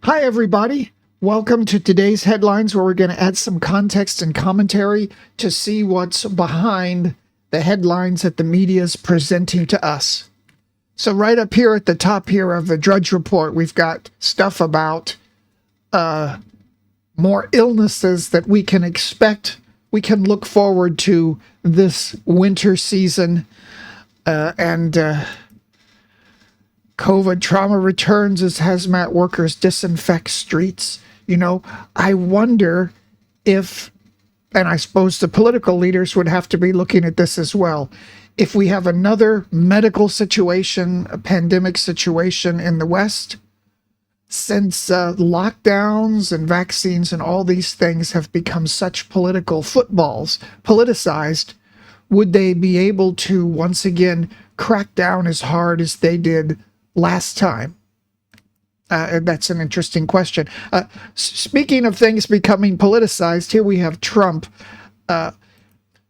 Hi, everybody. Welcome to today's headlines, where we're going to add some context and commentary to see what's behind the headlines that the media is presenting to us. So right up here at the top here of the Drudge Report, we've got stuff about more illnesses that we can expect. We can look forward to this winter season, and COVID trauma returns as hazmat workers disinfect streets. You know, I wonder if, and I suppose the political leaders would have to be looking at this as well, if we have another medical situation, a pandemic situation in the West, since lockdowns and vaccines and all these things have become such political footballs, politicized, would they be able to once again crack down as hard as they did last time? That's an interesting question. Speaking of things becoming politicized, here we have Trump.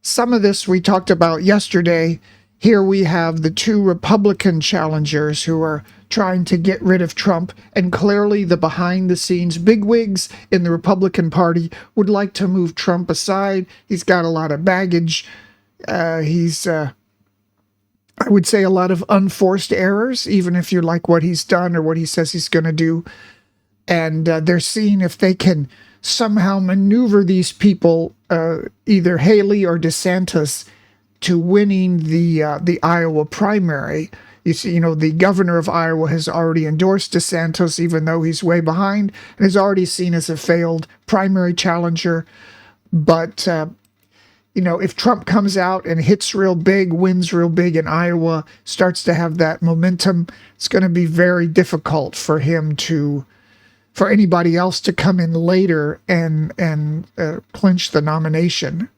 Some of this we talked about yesterday. Here we have the two Republican challengers who are trying to get rid of Trump, and clearly the behind-the-scenes bigwigs in the Republican Party would like to move Trump aside. He's got a lot of baggage. He's I would say a lot of unforced errors, even if you like what he's done or what he says he's going to do. And they're seeing if they can somehow maneuver these people, either Haley or DeSantis, to winning the Iowa primary. You see, the governor of Iowa has already endorsed DeSantis, even though he's way behind, and is already seen as a failed primary challenger. But if Trump comes out and hits real big, wins real big in Iowa, starts to have that momentum, it's going to be very difficult for him for anybody else to come in later and clinch the nomination.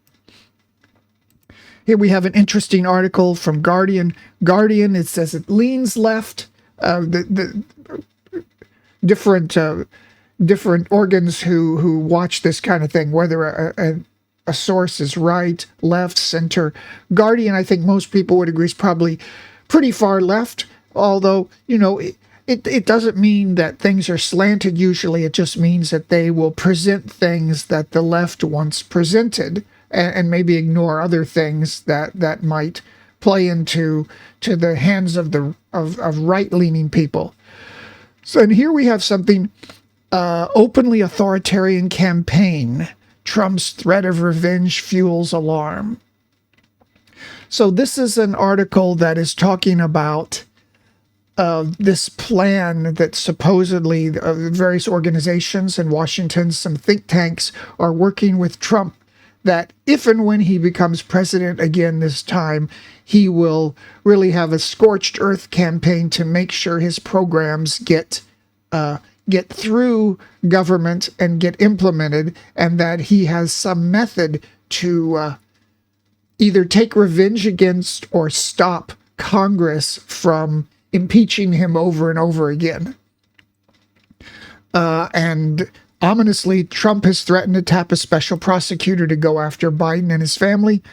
Here we have an interesting article from Guardian. It says it leans left. The different organs who watch this kind of thing, whether a source is right, left, center. Guardian, I think most people would agree, is probably pretty far left, although, it doesn't mean that things are slanted usually. It just means that they will present things that the left wants presented and maybe ignore other things that might play into the hands of right-leaning people. So, and here we have something, openly authoritarian campaign. Trump's threat of revenge fuels alarm. So this is an article that is talking about this plan that supposedly various organizations in Washington, some think tanks, are working with Trump, that if and when he becomes president again this time, he will really have a scorched earth campaign to make sure his programs get through government and get implemented, and that he has some method to either take revenge against or stop Congress from impeaching him over and over again. And ominously, Trump has threatened to tap a special prosecutor to go after Biden and his family.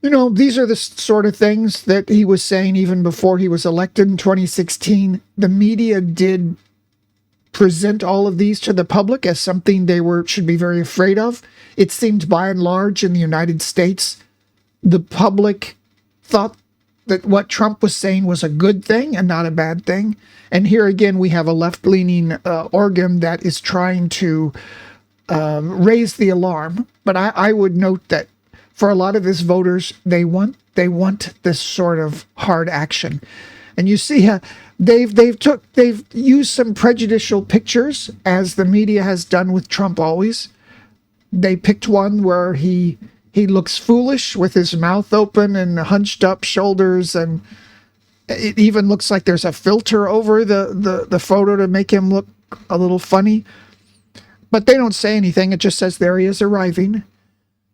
These are the sort of things that he was saying even before he was elected in 2016. The media did present all of these to the public as something they should be very afraid of. It seemed by and large in the United States, the public thought that what Trump was saying was a good thing and not a bad thing. And here again, we have a left-leaning organ that is trying to raise the alarm. But I would note that for a lot of his voters, they want this sort of hard action. And you see, they've used some prejudicial pictures, as the media has done with Trump always. They picked one where he looks foolish with his mouth open and hunched up shoulders, and it even looks like there's a filter over the photo to make him look a little funny. But they don't say anything. It just says there he is arriving.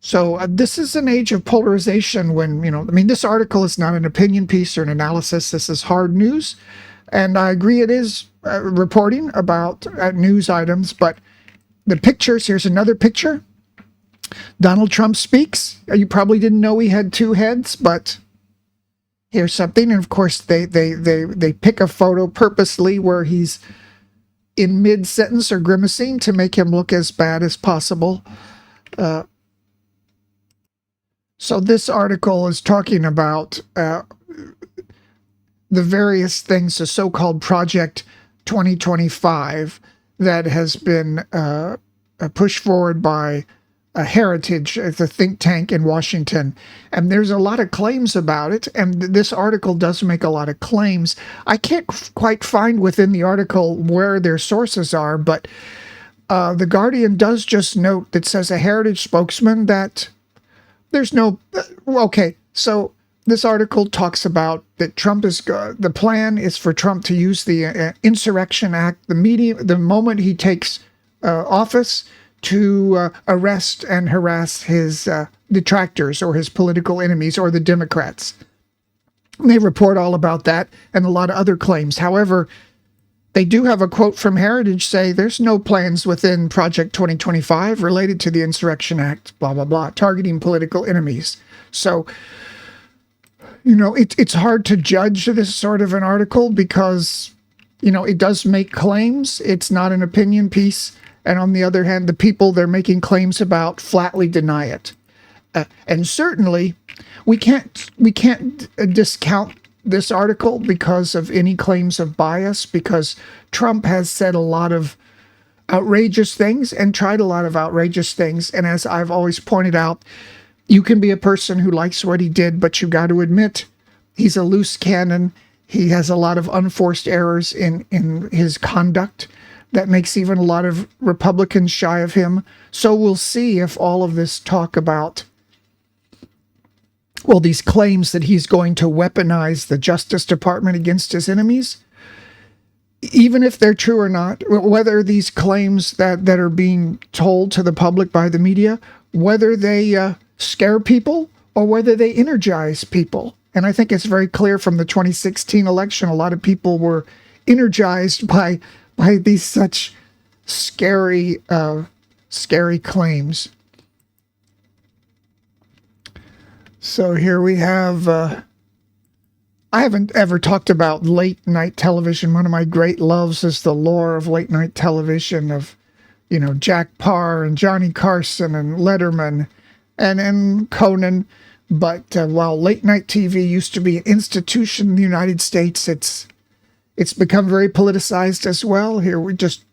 So this is an age of polarization when, this article is not an opinion piece or an analysis. This is hard news. And I agree it is reporting about news items, but the pictures, here's another picture. Donald Trump speaks. You probably didn't know he had two heads, but here's something. And of course, they pick a photo purposely where he's in mid-sentence are grimacing to make him look as bad as possible. So this article is talking about the various things, the so-called Project 2025, that has been pushed forward by Heritage, the think tank in Washington. And there's a lot of claims about it, and this article does make a lot of claims. I can't quite find within the article where their sources are, but The Guardian does just note that says a Heritage spokesman that there's no... okay, so this article talks about that Trump is... the plan is for Trump to use the Insurrection Act, the moment he takes office, to arrest and harass his detractors or his political enemies or the Democrats. And they report all about that and a lot of other claims. However, they do have a quote from Heritage say there's no plans within Project 2025 related to the Insurrection Act, blah, blah, blah, targeting political enemies. So, you know, it's hard to judge this sort of an article because, you know, it does make claims. It's not an opinion piece. And on the other hand, the people they're making claims about flatly deny it. And certainly, we can't discount this article because of any claims of bias, because Trump has said a lot of outrageous things and tried a lot of outrageous things. And as I've always pointed out, you can be a person who likes what he did, but you got to admit he's a loose cannon. He has a lot of unforced errors in his conduct that makes even a lot of Republicans shy of him. So we'll see if all of this talk about, well, these claims that he's going to weaponize the Justice Department against his enemies, even if they're true or not, whether these claims that are being told to the public by the media, whether they scare people or whether they energize people. And I think it's very clear from the 2016 election, a lot of people were energized by these such scary claims. So here we have, I haven't ever talked about late night television. One of my great loves is the lore of late night television of, you know, Jack Parr and Johnny Carson and Letterman and Conan. But while late night TV used to be an institution in the United States, it's become very politicized as well. Here we just,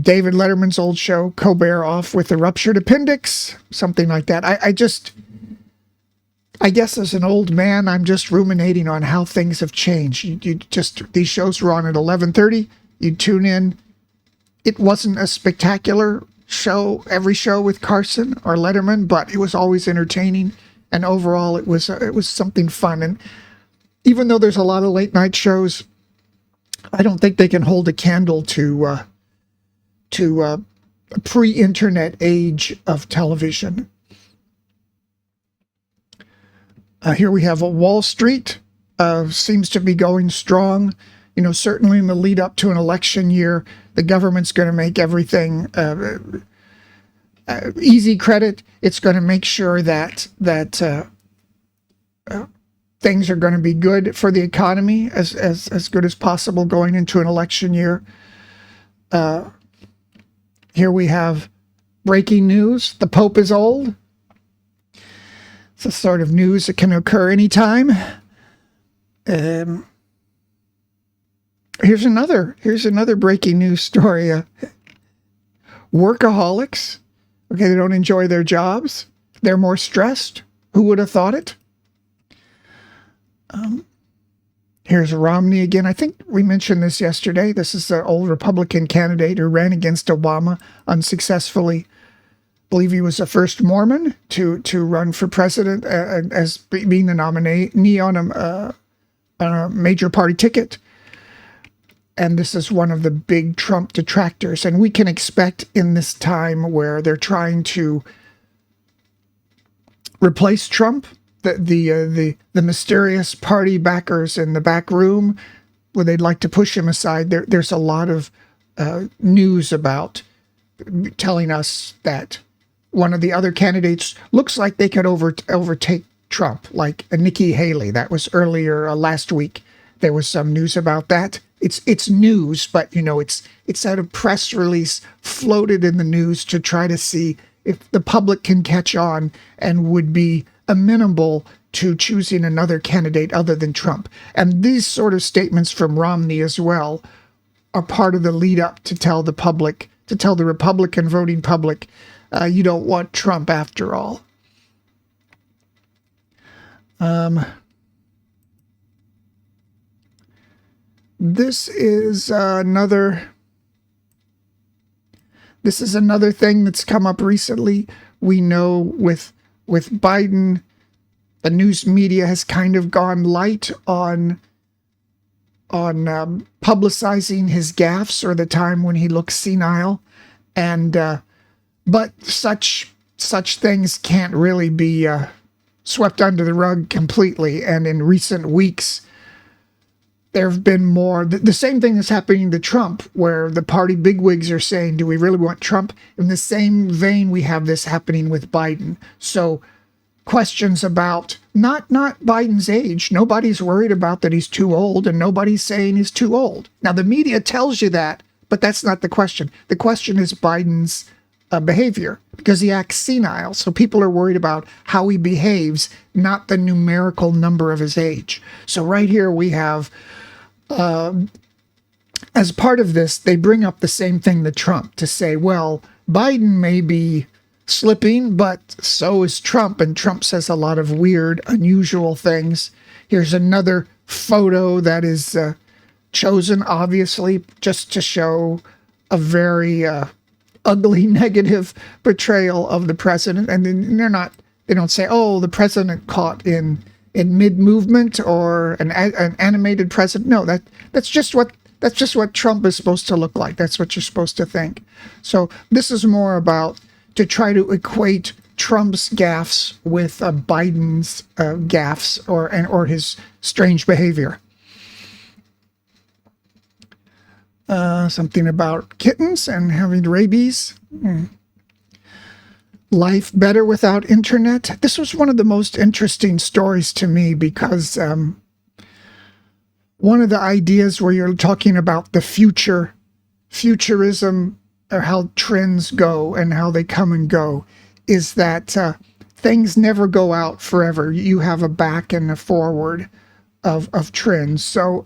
David Letterman's old show, Colbert off with a ruptured appendix, something like that. I guess as an old man, I'm just ruminating on how things have changed. You just, these shows were on at 11:30. You'd tune in. It wasn't a spectacular show, every show with Carson or Letterman, but it was always entertaining. And overall, it was something fun. And even though there's a lot of late night shows, I don't think they can hold a candle to a pre-internet age of television. Here we have a Wall Street seems to be going strong. You know, certainly in the lead up to an election year, the government's going to make everything easy credit. It's going to make sure that things are going to be good for the economy, as good as possible going into an election year. Here we have breaking news. The Pope is old. It's a sort of news that can occur anytime. Here's another breaking news story. Workaholics. Okay, they don't enjoy their jobs. They're more stressed. Who would have thought it? Here's Romney again. I think we mentioned this yesterday. This is the old Republican candidate who ran against Obama unsuccessfully. I believe he was the first Mormon to run for president as being the nominee on a major party ticket. And this is one of the big Trump detractors. And we can expect in this time where they're trying to replace Trump, the mysterious party backers in the back room, where they'd like to push him aside. There's a lot of news about telling us that one of the other candidates looks like they could overtake Trump, like Nikki Haley. That was earlier last week. There was some news about that. it's news, but it's out of press release floated in the news to try to see if the public can catch on and would be amenable to choosing another candidate other than Trump. And these sort of statements from Romney as well are part of the lead up to tell the public, to tell the Republican voting public, you don't want Trump after all. This is another thing that's come up recently. We know with Biden, the news media has kind of gone light on publicizing his gaffes or the time when he looks senile, and but such things can't really be swept under the rug completely. And in recent weeks, there have been more. The same thing that's happening to Trump, where the party bigwigs are saying, "Do we really want Trump?" In the same vein, we have this happening with Biden. So questions about not Biden's age. Nobody's worried about that he's too old, and nobody's saying he's too old. Now, the media tells you that, but that's not the question. The question is Biden's behavior, because he acts senile. So people are worried about how he behaves, not the numerical number of his age. So right here we have, as part of this, they bring up the same thing to Trump to say, well, Biden may be slipping, but so is Trump. And Trump says a lot of weird, unusual things. Here's another photo that is chosen, obviously, just to show a very ugly, negative portrayal of the president. And then they don't say, oh, the president caught in mid-movement or an animated president. No, that's just what Trump is supposed to look like. That's what you're supposed to think. So this is more about to try to equate Trump's gaffes with Biden's gaffes or his strange behavior. Something about kittens and having rabies. Life better without internet. This was one of the most interesting stories to me because one of the ideas where you're talking about the futurism, or how trends go and how they come and go, is that things never go out forever. You have a back and a forward of trends. So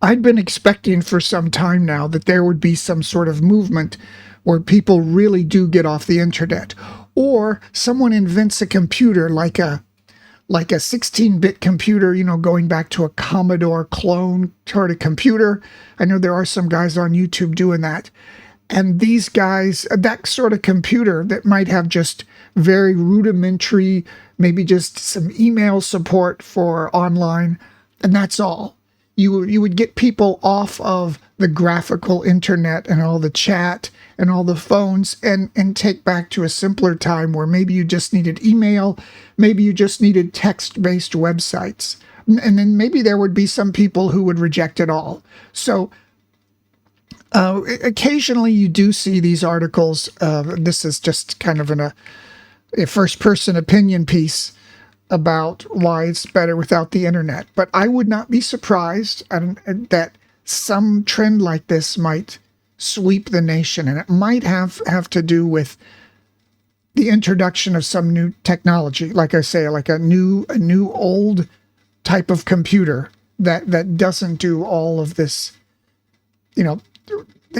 I'd been expecting for some time now that there would be some sort of movement where people really do get off the internet, or someone invents a computer like a 16-bit computer, going back to a Commodore clone sort of computer. I know there are some guys on YouTube doing that. And these guys, that sort of computer that might have just very rudimentary, maybe just some email support for online, and that's all. You would get people off of the graphical internet and all the chat and all the phones and take back to a simpler time where maybe you just needed email, maybe you just needed text-based websites. And then maybe there would be some people who would reject it all. So occasionally you do see these articles. This is just kind of a first-person opinion piece about why it's better without the internet. But I would not be surprised that some trend like this might sweep the nation, and it might have to do with the introduction of some new technology, like I say, like a new old type of computer that doesn't do all of this. The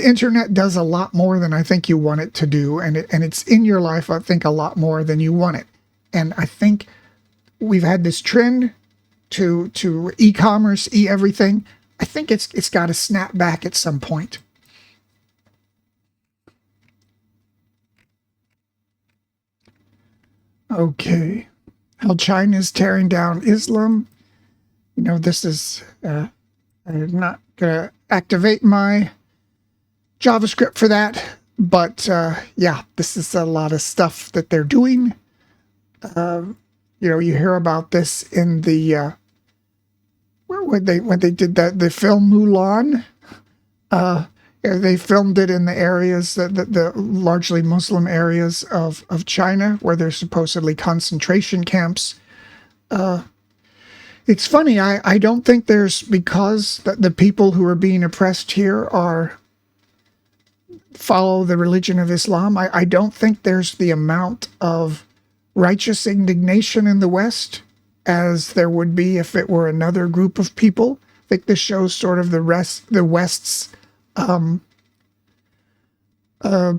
internet does a lot more than I think you want it to do, and it's in your life, I think, a lot more than you want it. And I think we've had this trend to e-commerce, everything. I think it's got to snap back at some point. Okay, how China is tearing down Islam. This is I'm not gonna activate my JavaScript for that, but yeah, this is a lot of stuff that they're doing. You hear about this in the when they did the film Mulan. They filmed it in the areas the largely Muslim areas of China, where there's supposedly concentration camps. It's funny. I don't think there's, because the people who are being oppressed here are follow the religion of Islam. I don't think there's the amount of righteous indignation in the West as there would be if it were another group of people. I think this shows sort of the West's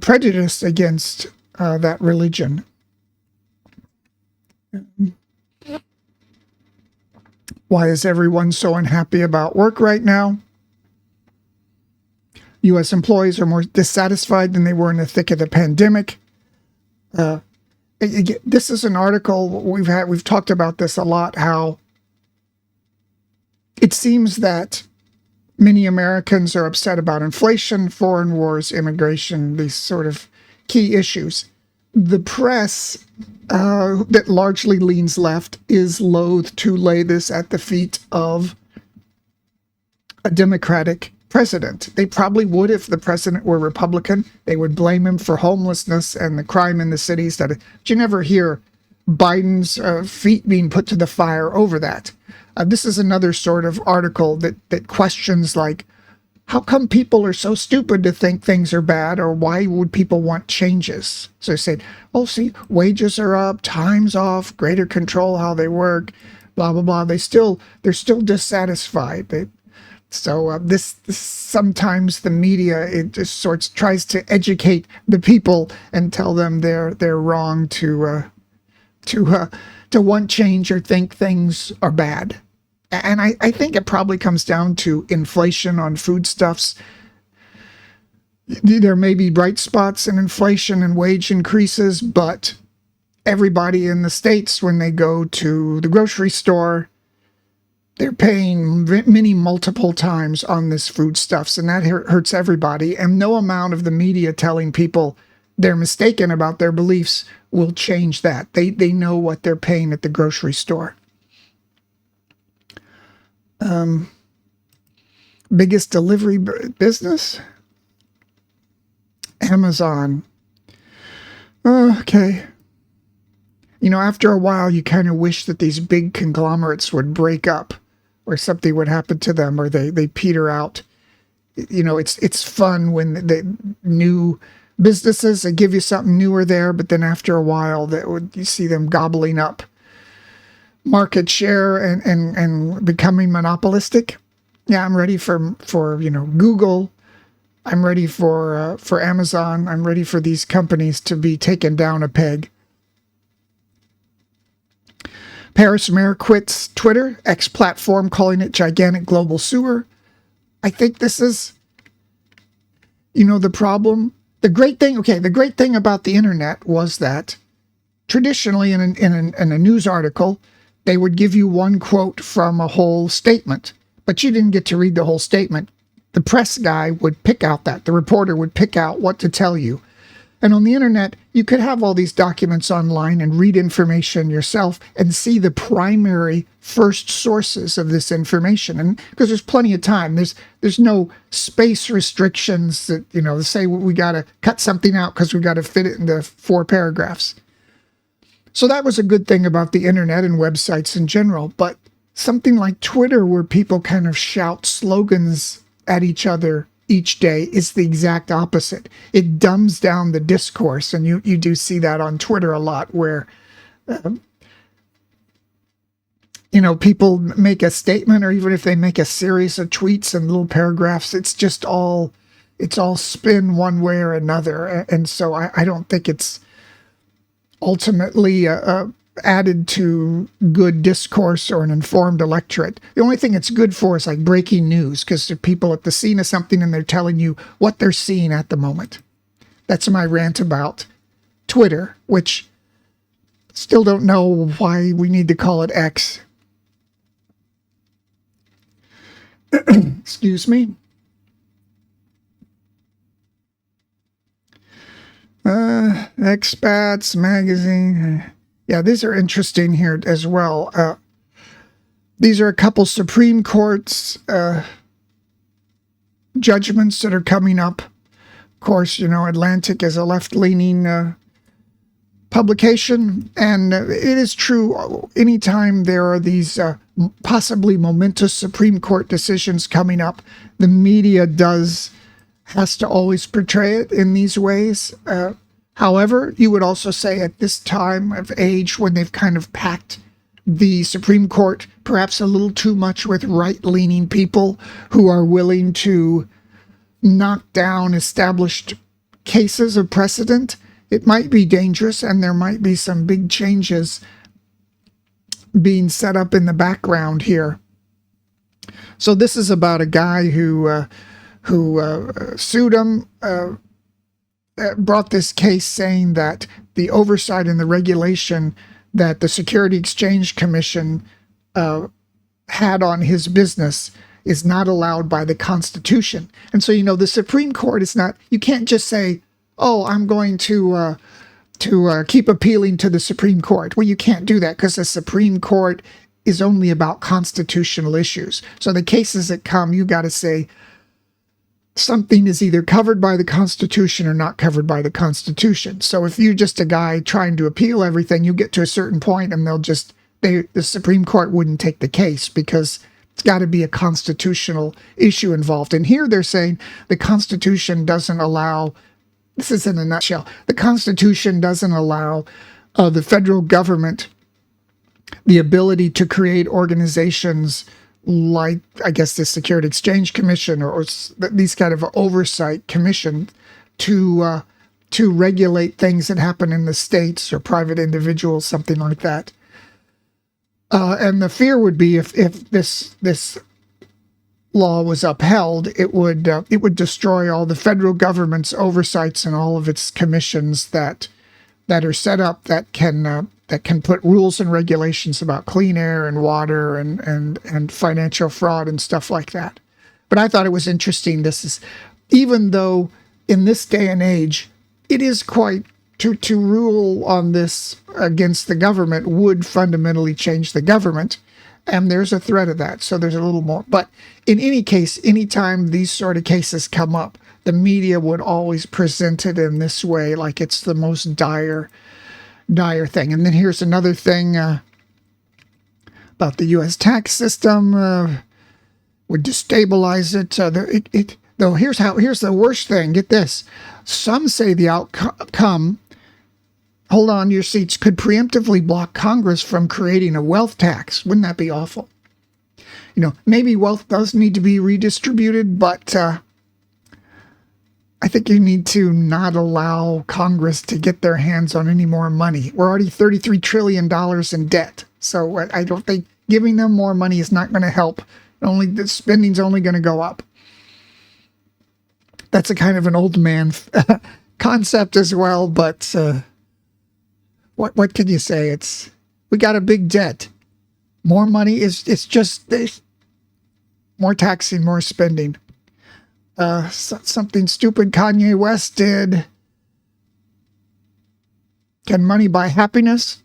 prejudice against that religion. Why is everyone so unhappy about work right now? U.S. employees are more dissatisfied than they were in the thick of the pandemic. This is an article we've talked about this a lot, how it seems that many Americans are upset about inflation, foreign wars, immigration, these sort of key issues. The press that largely leans left is loath to lay this at the feet of a Democratic president. They probably would if the president were Republican. They would blame him for homelessness and the crime in the cities. But you never hear Biden's feet being put to the fire over that. This is another sort of article that questions, like, how come people are so stupid to think things are bad, or why would people want changes? So they say, oh, see, wages are up, time's off, greater control how they work, blah, blah, blah. They're still dissatisfied. This sometimes the media, it just sorts tries to educate the people and tell them they're wrong to want change or think things are bad. And I think it probably comes down to inflation on foodstuffs. There may be bright spots in inflation and wage increases, but everybody in the States, when they go to the grocery store, they're paying many multiple times on this foodstuffs, and that hurts everybody. And no amount of the media telling people they're mistaken about their beliefs will change that. They know what they're paying at the grocery store. Biggest delivery business? Amazon. Okay. You know, after a while, you kind of wish that these big conglomerates would break up, or something would happen to them, or they peter out. You know, it's fun when the new businesses, they give you something newer there, but then after a while, you see them gobbling up market share and becoming monopolistic. Yeah, I'm ready for Google. I'm ready for Amazon. I'm ready for these companies to be taken down a peg. Paris mayor quits Twitter, X platform, calling it gigantic global sewer. I think this is, the problem. The great thing about the internet was that traditionally in a news article, they would give you one quote from a whole statement, but you didn't get to read the whole statement. The press guy would pick out the reporter would pick out what to tell you. And on the internet, you could have all these documents online and read information yourself and see the primary first sources of this information. And because there's plenty of time, there's no space restrictions that, say we got to cut something out because we got to fit it into 4 paragraphs. So that was a good thing about the internet and websites in general. But something like Twitter, where people kind of shout slogans at each other each day, is the exact opposite. It dumbs down the discourse, and you do see that on Twitter a lot, where people make a statement, or even if they make a series of tweets and little paragraphs, it's all spin one way or another. And so I don't think it's ultimately added to good discourse or an informed electorate. The only thing it's good for is like breaking news, because there are people at the scene of something and they're telling you what they're seeing at the moment. That's my rant about Twitter, which still don't know why we need to call it X. Excuse me. Expats magazine. Yeah, these are interesting here as well. These are a couple Supreme Court's judgments that are coming up. Of course, Atlantic is a left-leaning publication, and it is true anytime there are these possibly momentous Supreme Court decisions coming up, the media has to always portray it in these ways. However, you would also say at this time of age, when they've kind of packed the Supreme Court perhaps a little too much with right-leaning people who are willing to knock down established cases of precedent, it might be dangerous, and there might be some big changes being set up in the background here. So this is about a guy who sued him, brought this case saying that the oversight and the regulation that the Security Exchange Commission had on his business is not allowed by the Constitution. And so, the Supreme Court is not, you can't just say, oh, I'm going to keep appealing to the Supreme Court. Well, you can't do that because the Supreme Court is only about constitutional issues. So the cases that come, you got to say something is either covered by the Constitution or not covered by the Constitution. So if you're just a guy trying to appeal everything, you get to a certain point and the Supreme Court wouldn't take the case because it's got to be a constitutional issue involved. And here they're saying the Constitution doesn't allow, this is in a nutshell, the Constitution doesn't allow the federal government the ability to create organizations like, I guess, the Security Exchange Commission or these kind of oversight commission to regulate things that happen in the states or private individuals, something like that. And the fear would be if this law was upheld, it would destroy all the federal government's oversights and all of its commissions that are set up that can put rules and regulations about clean air and water and financial fraud and stuff like that. But I thought it was interesting. This is, even though in this day and age, it is quite to rule on this against the government would fundamentally change the government. And there's a threat of that. So there's a little more. But in any case, anytime these sort of cases come up, the media would always present it in this way, like it's the most dire thing. And then here's another thing about the U.S. tax system would destabilize it. Though here's the worst thing. Get this. Some say the outcome, hold on to your seats, could preemptively block Congress from creating a wealth tax. Wouldn't that be awful? Maybe wealth does need to be redistributed, but I think you need to not allow Congress to get their hands on any more money. We're already $33 trillion in debt. So I don't think giving them more money is not going to help. The spending's only going to go up. That's a kind of an old man concept as well, but what can you say? We got a big debt. More money it's just more taxing, more spending. Something stupid Kanye West did. Can money buy happiness?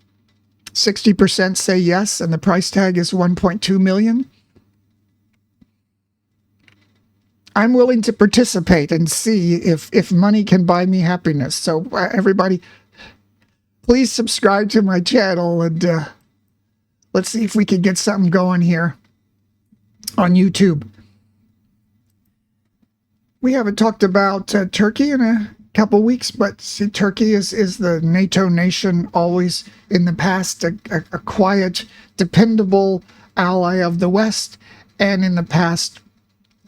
60% say yes, and the price tag is $1.2 million. I'm willing to participate and see if money can buy me happiness. So everybody, please subscribe to my channel and let's see if we can get something going here on YouTube. We haven't talked about Turkey in a couple weeks, but see, Turkey is the NATO nation, always in the past a quiet, dependable ally of the West, and in the past,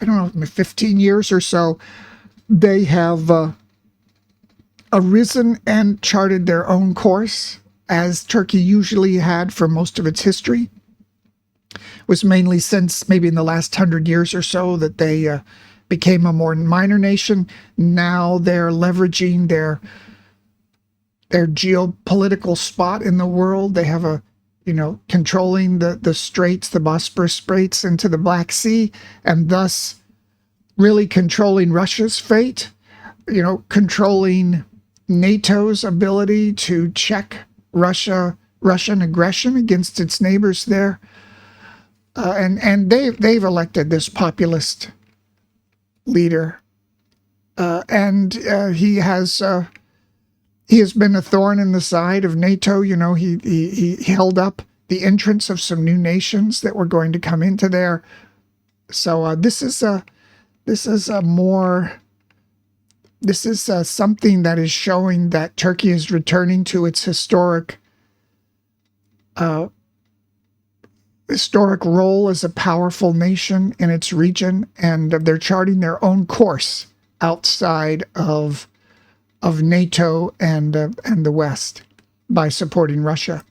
I don't know, 15 years or so, they have arisen and charted their own course, as Turkey usually had for most of its history. It was mainly since maybe in the last 100 years or so that they became a more minor nation. Now they're leveraging their geopolitical spot in the world. They have controlling the straits, the Bosporus Straits into the Black Sea, and thus really controlling Russia's fate, controlling NATO's ability to check Russian aggression against its neighbors there. And they've elected this populist leader. And he has He has been a thorn in the side of NATO. You know, he held up the entrance of some new nations that were going to come into there. So this is something that is showing that Turkey is returning to its historic role as a powerful nation in its region, and they're charting their own course outside of NATO and the West by supporting Russia.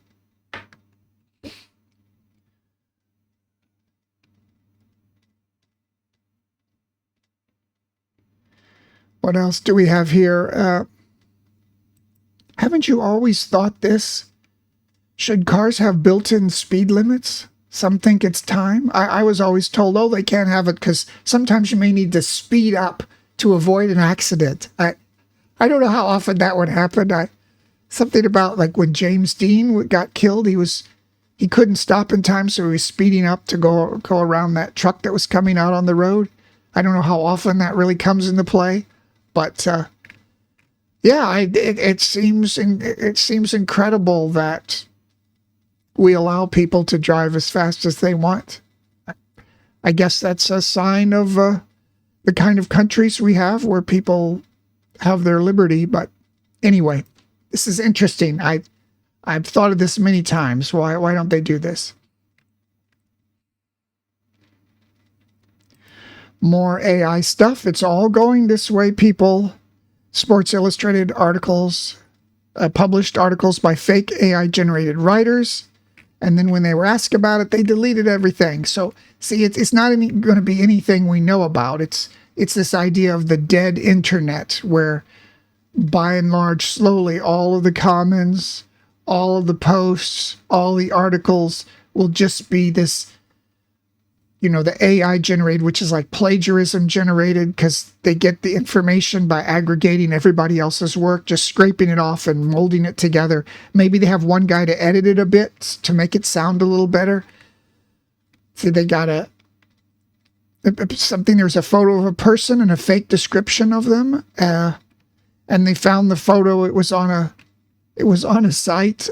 What else do we have here? Haven't you always thought this? Should cars have built-in speed limits? Some think it's time. I was always told, oh, they can't have it because sometimes you may need to speed up to avoid an accident. I don't know how often that would happen. Something about like when James Dean got killed, he couldn't stop in time, so he was speeding up to go around that truck that was coming out on the road. I don't know how often that really comes into play, but yeah, it seems incredible that we allow people to drive as fast as they want. I guess that's a sign of the kind of countries we have where people have their liberty. But anyway, this is interesting. I've thought of this many times. Why don't they do this? More AI stuff. It's all going this way, people. Sports Illustrated articles, published articles by fake AI-generated writers. And then when they were asked about it, they deleted everything. So, see, it's not going to be anything we know about. It's this idea of the dead internet where, by and large, slowly, all of the comments, all of the posts, all the articles will just be this, you know, the AI generated, which is like plagiarism generated because they get the information by aggregating everybody else's work, just scraping it off and molding it together. Maybe they have one guy to edit it a bit to make it sound a little better. So they got there's a photo of a person and a fake description of them. And they found the photo. It was on a site.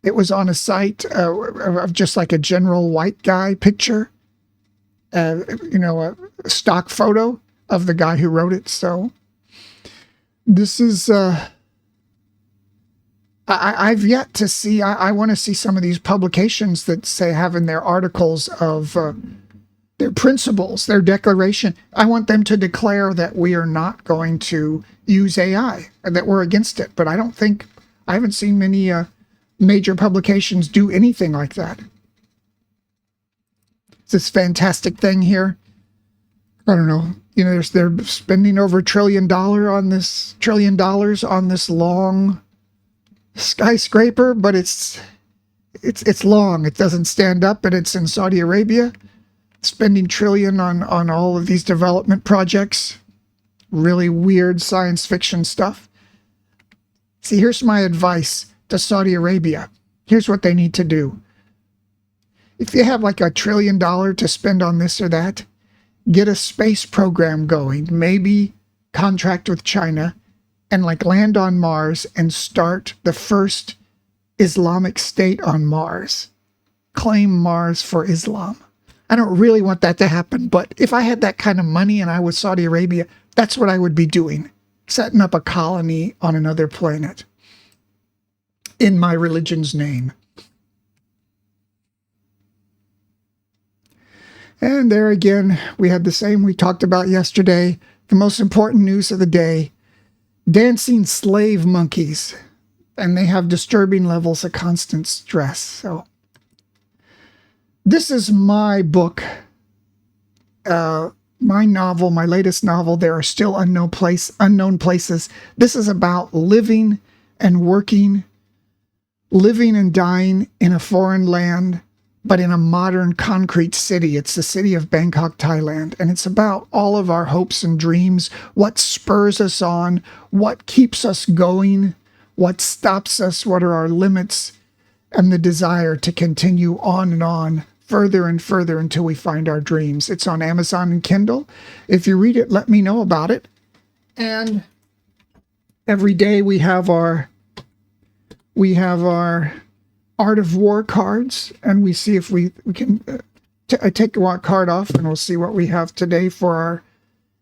It was on a site of just like a general white guy picture, you know, a stock photo of the guy who wrote it. So this is, I've yet to see, I want to see some of these publications that say have in their articles of their principles, their declaration. I want them to declare that we are not going to use AI and that we're against it. But I haven't seen many major publications do anything like that. It's this fantastic thing here. I don't know. You know, they're spending over $1 trillion on this long skyscraper, but it's long. It doesn't stand up, and it's in Saudi Arabia. Spending trillion on all of these development projects. Really weird science fiction stuff. See, here's my advice to Saudi Arabia. Here's what they need to do. If you have like $1 trillion to spend on this or that, get a space program going, maybe contract with China and like land on Mars and start the first Islamic state on Mars. Claim Mars for Islam. I don't really want that to happen, but if I had that kind of money and I was Saudi Arabia, that's what I would be doing. Setting up a colony on another planet. In my religion's name. And there again, we had the same we talked about yesterday. The most important news of the day. Dancing slave monkeys. And they have disturbing levels of constant stress. So, this is my book. My novel, my latest novel, There Are Still Unknown Places. This is about living and working, living and dying in a foreign land, but in a modern concrete city. It's the city of Bangkok, Thailand. And it's about all of our hopes and dreams, what spurs us on, what keeps us going, what stops us, what are our limits, and the desire to continue on and on, further and further until we find our dreams. It's on Amazon and Kindle. If you read it, let me know about it. And Every day we have our Art of War cards, and we see if we can I take one card off, and we'll see what we have today for our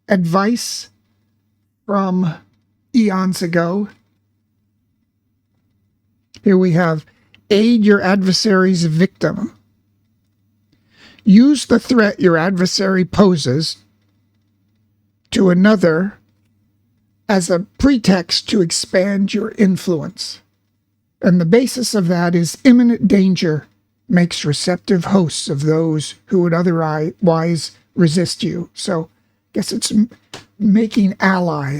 advice from eons ago. Here we have, aid your adversary's victim. Use the threat your adversary poses to another as a pretext to expand your influence. And the basis of that is imminent danger makes receptive hosts of those who would otherwise resist you. So I guess it's making ally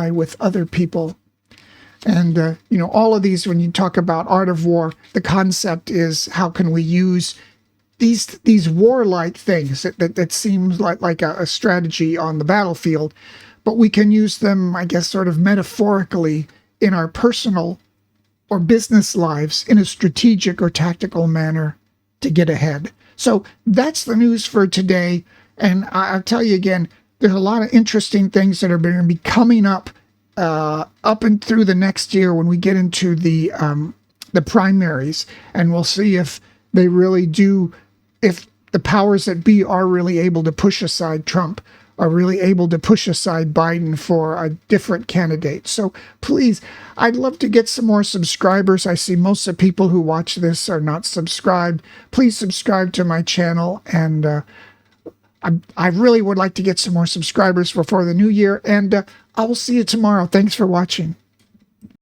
with other people. And, you know, all of these, when you talk about Art of War, the concept is how can we use these warlike things that seems like a strategy on the battlefield, but we can use them, I guess, sort of metaphorically in our personal or business lives in a strategic or tactical manner to get ahead. So that's the news for today. And I'll tell you again, there's a lot of interesting things that are going to be coming up and through the next year when we get into the primaries, and we'll see if they really do, if the powers that be are really able to push aside Trump, are really able to push aside Biden for a different candidate. So please, I'd love to get some more subscribers. I see most of the people who watch this are not subscribed. Please subscribe to my channel, and I really would like to get some more subscribers before the new year, and I will see you tomorrow. Thanks for watching.